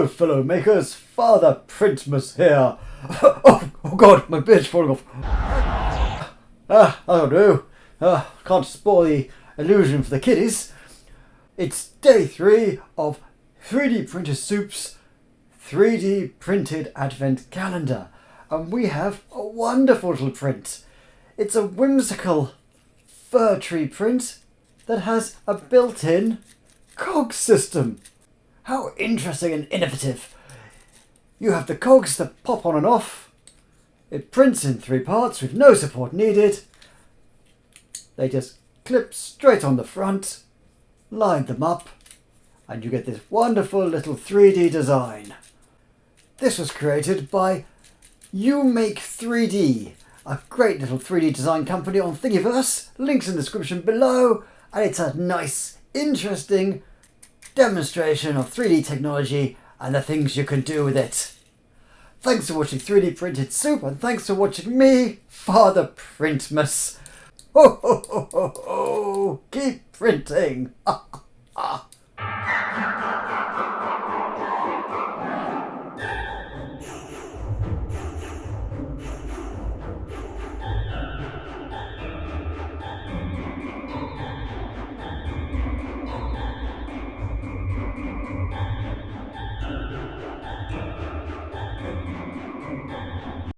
Hello fellow makers, Father Printmas here. Oh god, my beard's falling off. I don't know. Can't spoil the illusion for the kiddies. It's day 3 of 3D Printer Soup's 3D printed advent calendar. And we have a wonderful little print. It's a whimsical fir tree print that has a built-in cog system. How interesting and innovative. You have the cogs that pop on and off. It prints in 3 parts with no support needed. They just clip straight on the front, line them up, and you get this wonderful little 3D design. This was created by You Make 3D, a great little 3D design company on Thingiverse. Links in the description below, and it's a nice, interesting demonstration of 3D technology and the things you can do with it. Thanks for watching 3D Printed Soup, and thanks for watching me, Father Printmas. Ho ho ho ho ho! Keep printing!